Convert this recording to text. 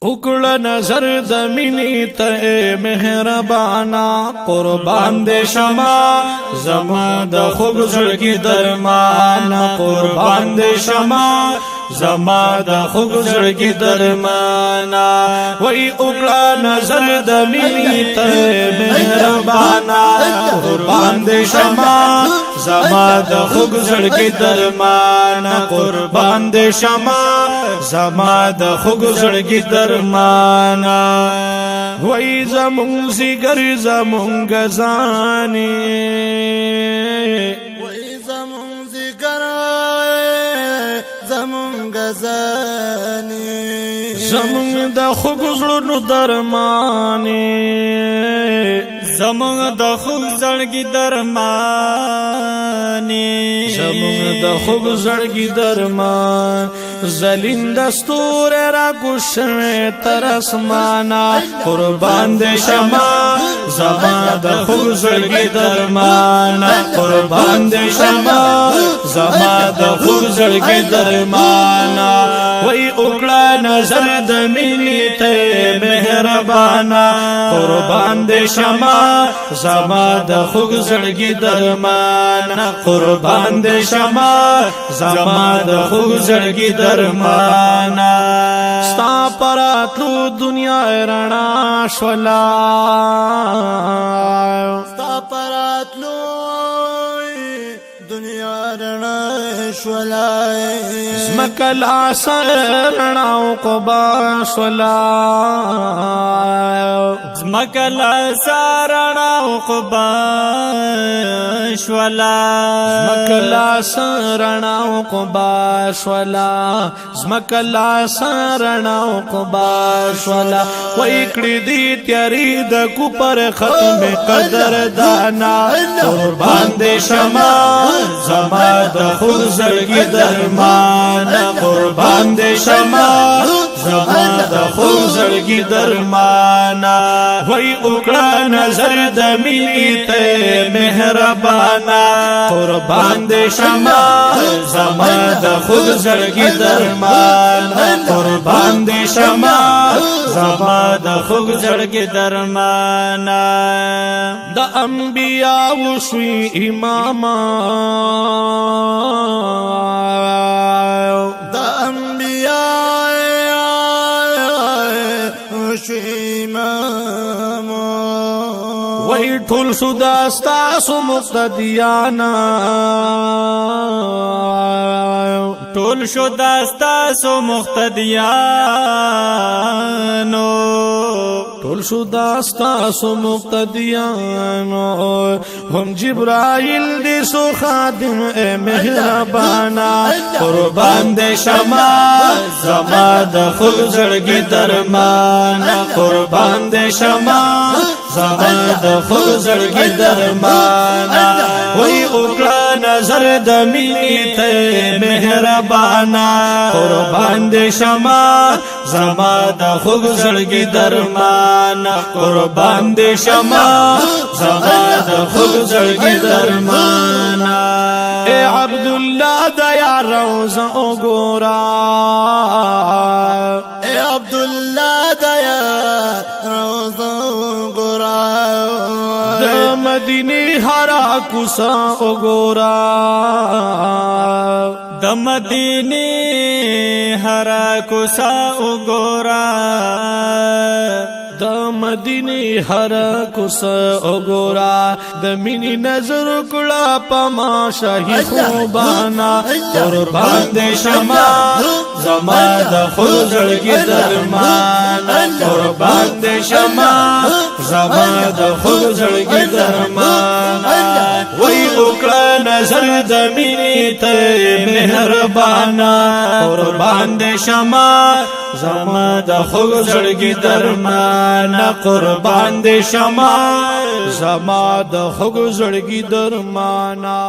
اکڑا نظر دمینی تے مہربانا قربان دے شما زما د خوب زړګي درمانا قربان دے شما زما د خوب زړګي درمانا وای اکڑا نظر دمینی تے مہربانا قربان دے شما زما د خوب زړګي درمانا قربان دے شما زما د خوب زړګي درمانا وای زمون زیګر زمون غزانی وای زمون زیګر زمون غزانی زمون د خوب زړونو درمانی زمون د خوب زړګي درمانی زمون د خوب زړګي درمان زلین دستور را گوشوه تر اسمانا قربان دے شما زما د خوب زړګي درمانا قربان دے شما زما د خوب زړګي درمانا وای اکڑا نظر د مینی ته مهربانا قربان دے شما زما د خوب زړګي درمانا قربان دے شما زما د خوب زړګي درمانا ستا پراتلو دنیا رڼا شولا ستا پراتلو دنیا رڼا شولا زمکلا سرنا قبا شولا زمکلا سرنا قبا شولا زمکلا سرنا قبا شولا زمکلا سرنا قبا شولا ویکړی دی تیاری د کو پر ختم قدر دانا قربان دے شما زما د خوب زړګي درمانا قربان دے شما زما د خوب زړګي درمانا وای اکڑا نظر د مینی ته مهربانا قربان دے شما زما د خوب زړګي درمانا قربان دے شما زما د خوب زړګي درمانا د انبیاء شوی اماما د انبیاء شوی اماما وای ټول شو داستا مقتدیانا ټول شو داستا سو مقتدیانو ټول شو داستا مقتدیانو هم جبرائیل دې سو خادم اے مهربانا قربان دے شما زما د خوب زړګي درمانا قربان دے شما زما د خوب زړګي درمانا وای اکړه نظر د مینی ته مهربانا قربان دے شما زما د خوب زړګي درمانا قربان دے شما زما د خوب زړګي درمانا اے عبدالله د یا روزه وګورا اے عبدالله د یا روزه وګورا د مدینه هرا کوسا وګورا د مدینه هرا کوسا وګورا د مدینه هرا کوسا وګورا د مینی نظر کړه پما شاهي خوبانا قربان دے شما زما د خوب زړګي درمانا قربان دے شما زما د خوب زړګي درمانا وای اکړه نظر د مینی ته مهربانا قربان دے شما زما د خوب زړګي درمانا قربان دے شما زما د خوب زړګي درمانا